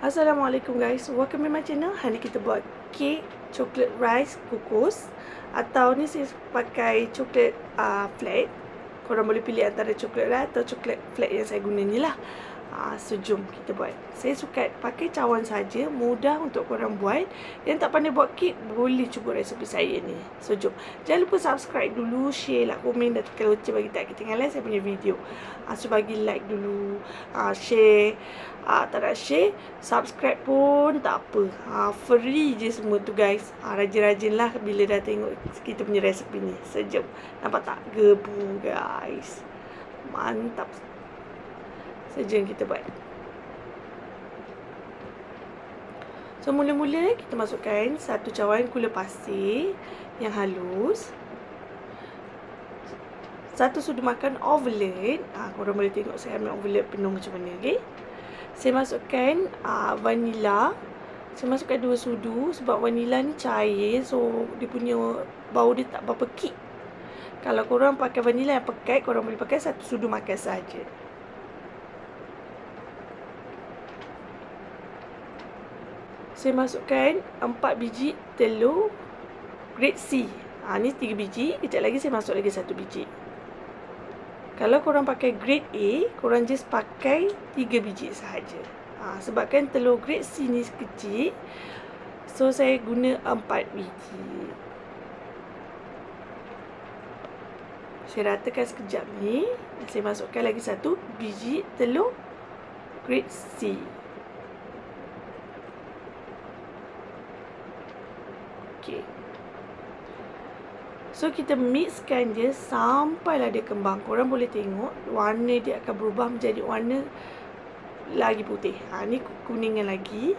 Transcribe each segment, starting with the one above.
Assalamualaikum guys, welcome to my channel. Hari ni kita buat kek coklat rice kukus. Atau ni saya pakai coklat flat. Korang boleh pilih antara coklat rice atau coklat flat yang saya guna ni lah. So jom kita buat. Saya suka pakai cawan saja, mudah untuk korang buat. Yang tak pandai buat kek boleh cuba resepi saya ni. So jom. Jangan lupa subscribe dulu, share, like, komen dan tekan loceng bagi tak ketinggalan saya punya video. So bagi like dulu, share. Tak nak share, subscribe pun tak apa. Free je semua tu guys. Rajin-rajin lah bila dah tengok kita punya resepi ni. Sejam. Nampak tak? Gebu guys. Mantap. Sejam kita buat. So mula-mula kita masukkan satu cawan gula pasir yang halus. Satu sudu makan omelette. Korang boleh tengok saya ambil omelette penuh macam mana, okey? Saya masukkan vanila. Saya masukkan 2 sudu sebab vanila ni cair, so dia punya bau dia tak berapa kick. Kalau korang pakai vanila yang pekat, korang boleh pakai 1 sudu makan saja. Saya masukkan 4 biji telur grade C. Ni 3 biji. Kejap lagi saya masuk lagi 1 biji. Kalau korang pakai grade A, korang just pakai 3 biji sahaja. Sebabkan telur grade C ni kecil, so saya guna 4 biji. Saya ratakan sekejap ni. Saya masukkan lagi 1 biji telur grade C. Okay. So kita mixkan dia sampailah dia kembang. Korang boleh tengok warna dia akan berubah menjadi warna lagi putih. Ni kuningan lagi.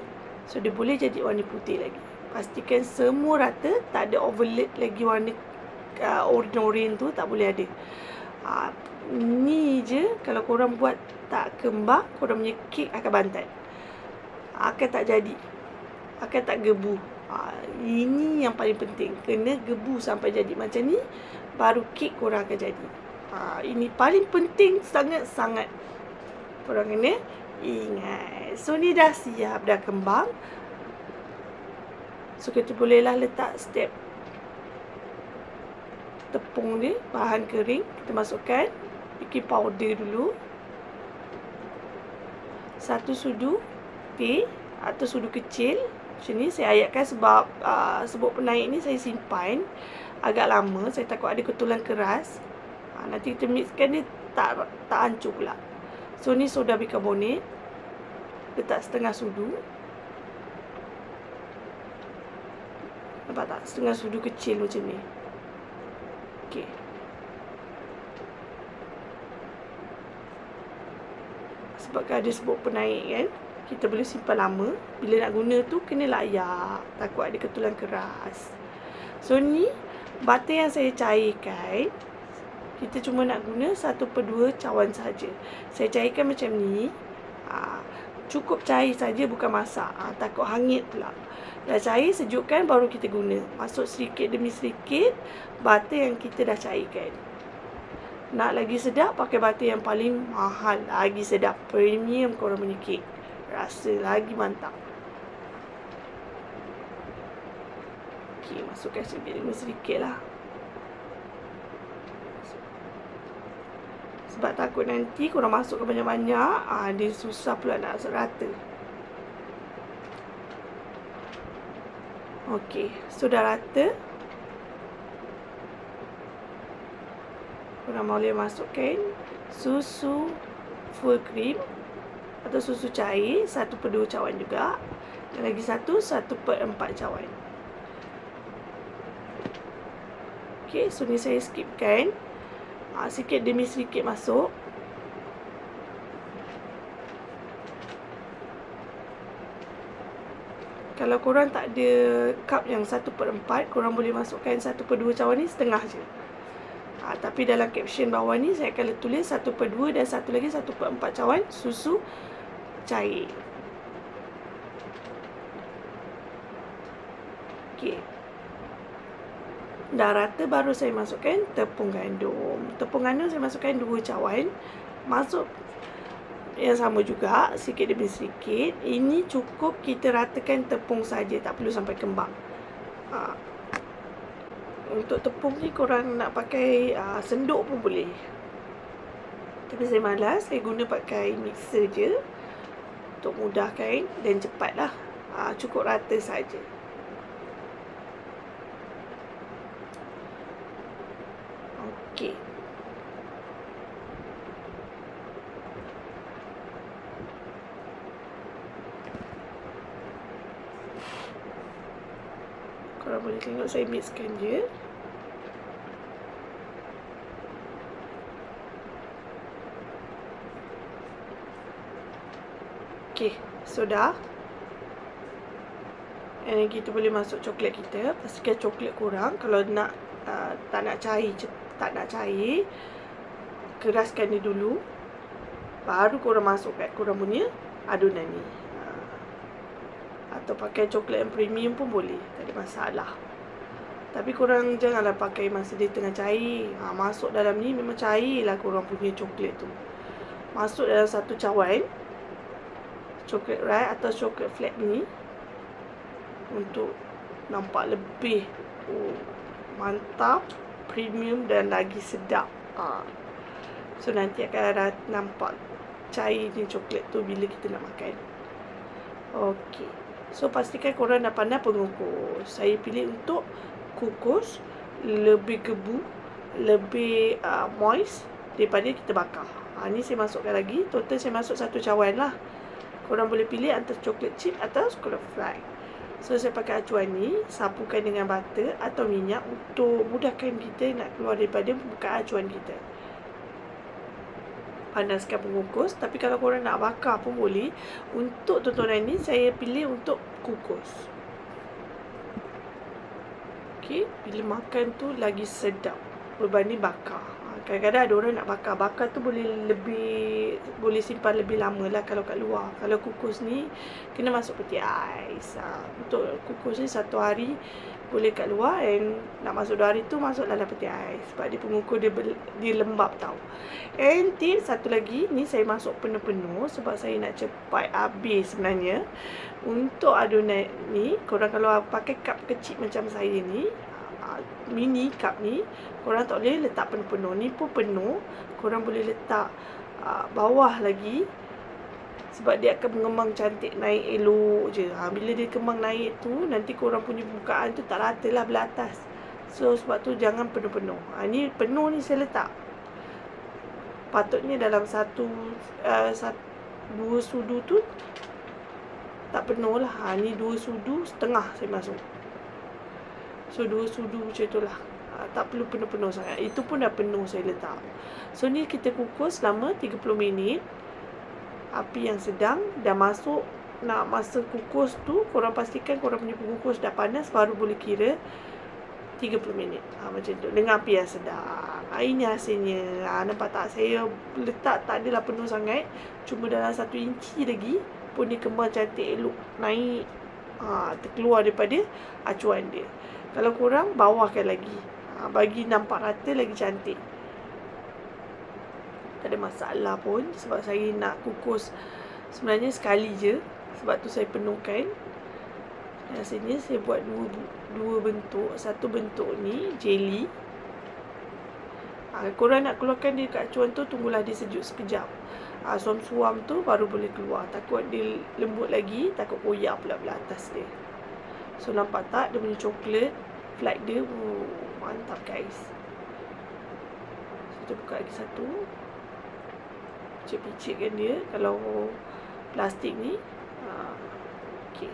So dia boleh jadi warna putih lagi. Pastikan semua rata, tak ada overlap lagi warna oren tu, tak boleh ada. Ni je kalau korang buat tak kembang, korang punya kek akan bantat. Akan tak jadi. Akan tak gebu. Ini yang paling penting. Kena gebu sampai jadi macam ni, baru kek korang akan jadi. Ini paling penting sangat-sangat. Korang kena ingat. So ni dah siap, dah kembang. So kita bolehlah letak step tepung dia, bahan kering. Kita masukkan baking powder dulu. 1 sudu teh atau sudu kecil. Macam ni saya ayatkan sebab sebut penaik ni saya simpan agak lama. Saya takut ada ketulan keras. Nanti kita mixkan dia tak hancur pula. So ni soda bikarbonat. Letak setengah sudu. Nampak tak? Setengah sudu kecil macam ni. Okey. Sebab ada sebut penaik kan, kita boleh simpan lama. Bila nak guna tu kena layak, takut ada ketulan keras. So ni butter yang saya cairkan. Kita cuma nak guna 1/2 cawan saja. Saya cairkan macam ni. Cukup cair saja, bukan masak. Takut hangit pula. Dah cair, sejukkan baru kita guna. Masuk sedikit demi sedikit butter yang kita dah cairkan. Nak lagi sedap, pakai butter yang paling mahal. Lagi sedap, premium korang punya kek. Rasa lagi mantap. Okey, masukkan sedikit lah. Sebab takut nanti korang masukkan banyak-banyak, dia susah pula nak rata. Okey, sudah rata. Korang boleh masukkan susu full cream atau susu cair 1/2 cawan juga. Dan lagi 1/4 cawan. Okey, so ni saya skipkan. Sikit demi sedikit masuk. Kalau korang tak ada cup yang 1/4, korang boleh masukkan 1/2 cawan ni setengah je. Tapi dalam caption bawah ni saya akan tulis 1/2 dan satu lagi 1/4 cawan susu cair. Okey. Dah rata baru saya masukkan tepung gandum. Tepung gandum saya masukkan 2 cawan. Masuk yang sama juga, sikit demi sikit. Ini cukup kita ratakan tepung saja, tak perlu sampai kembang. Untuk tepung ni korang nak pakai senduk pun boleh. Tapi saya malas, saya guna pakai mixer je untuk mudahkan dan cepatlah. Cukup rata saja. Okey. Korang boleh tengok saya mixkan je. Okey, sudah. And kita boleh masuk coklat kita. Pastikan coklat kurang. Kalau nak tak nak cair, keraskan dia dulu. Baru korang masukkan korang punya adunan ni. Atau pakai coklat yang premium pun boleh, tak ada masalah. Tapi korang janganlah pakai masa dia tengah cair. Masuk dalam ni memang cair lah korang punya coklat tu. Masuk dalam satu cawan coklat rice atau coklat flat ni untuk nampak lebih mantap, premium dan lagi sedap. So nanti akan nampak cair ni coklat tu bila kita nak makan. Okey. So pastikan korang dah pandai pengukus. Saya pilih untuk kukus lebih gebu, lebih moist daripada kita bakar. Ni saya masukkan lagi. Total saya masuk satu cawan lah. Korang boleh pilih antara coklat chip atau coklat fry. So saya pakai acuan ni, sapukan dengan butter atau minyak untuk mudahkan kita nak keluar daripada bukaan acuan kita. Panaskan pengukus, tapi kalau korang nak bakar pun boleh. Untuk tontonan ni saya pilih untuk kukus. Okey, bila makan tu lagi sedap berbanding bakar. Kadang-kadang ada orang nak bakar. Bakar tu boleh simpan lebih lama lah kalau kat luar. Kalau kukus ni kena masuk peti ais. Untuk kukus ni 1 hari boleh kat luar, and nak masuk 2 hari tu masuk dalam peti ais. Sebab dia pengukus dia lembab tau. And tips satu lagi, ni saya masuk penuh-penuh sebab saya nak cepat habis sebenarnya. Untuk adunan ni, korang kalau pakai cup kecil macam saya ni, mini cup ni, korang tak boleh letak penuh-penuh. Ni pun penuh, korang boleh letak bawah lagi sebab dia akan mengembang cantik, naik elok je. Bila dia kembang naik tu, nanti korang punya bukaan tu tak rata lah belah atas. So sebab tu jangan penuh-penuh. Ni penuh ni saya letak. Patutnya dalam 2 sudu tu tak penuh lah. Ni 2 sudu setengah saya masuk. So 2 sudu macam tu lah. Tak perlu penuh-penuh sangat. Itu pun dah penuh saya letak. So ni kita kukus selama 30 minit. Api yang sedang. Dah masuk nak masa kukus tu, korang pastikan korang punya pengukus dah panas, baru boleh kira 30 minit. Macam tu. Dengan api yang sedang. Ini hasilnya. Nampak tak? Saya letak tak adalah penuh sangat. Cuma dalam 1 inci lagi pun dia kembang cantik elok. Naik. Terkeluar daripada acuan dia. Kalau kurang, bawahkan lagi. Bagi nampak rata lagi cantik. Tak ada masalah pun. Sebab saya nak kukus sebenarnya sekali je. Sebab tu saya penuhkan. Hasilnya saya buat dua bentuk. Satu bentuk ni jelly. Korang nak keluarkan dia kat acuan tu, tunggulah dia sejuk sekejap. Suam-suam tu baru boleh keluar. Takut dia lembut lagi, takut koyak pula belah atas dia. So nampak tak dia punya coklat flat dia? Mantap guys. Kita buka lagi satu. Picit-picitkan dia. Kalau plastik ni okay.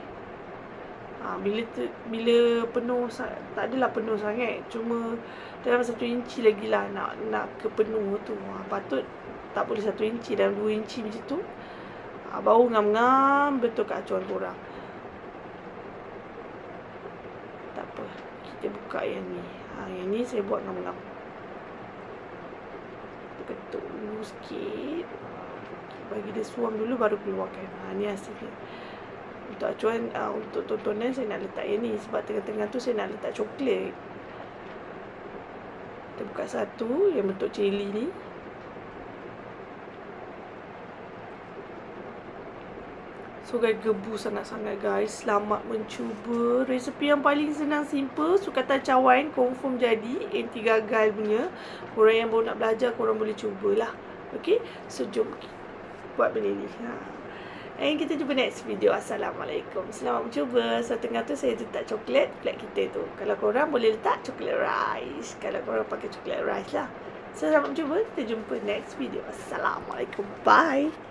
Bila penuh, tak adalah penuh sangat, cuma dalam 1 inci lagi lah nak ke penuh tu. Patut tak boleh 1 inci, dalam 2 inci macam tu. Bau ngam-ngam betul kat acuan korang. Tak apa, kita buka yang ni. Yang ni saya buat ngam-ngam. Kita ketuk dulu sikit. Bagi dia suam dulu baru keluarkan. Ni hasilnya. Untuk acuan, untuk tontonan saya nak letak yang ni. Sebab tengah-tengah tu saya nak letak coklat. Kita buka satu yang bentuk jelly ni. So guys, gebu sangat-sangat guys. Selamat mencuba. Resepi yang paling senang, simple. Sukatan cawan confirm jadi. Anti gagal punya. Korang yang baru nak belajar, korang boleh cubalah. Okay, so jom buat benda ni. And kita jumpa next video. Assalamualaikum. Selamat mencuba. So tengah tu saya letak coklat flat kita tu. Kalau korang boleh letak coklat rice. Kalau korang pakai coklat rice lah. So selamat mencuba. Kita jumpa next video. Assalamualaikum. Bye.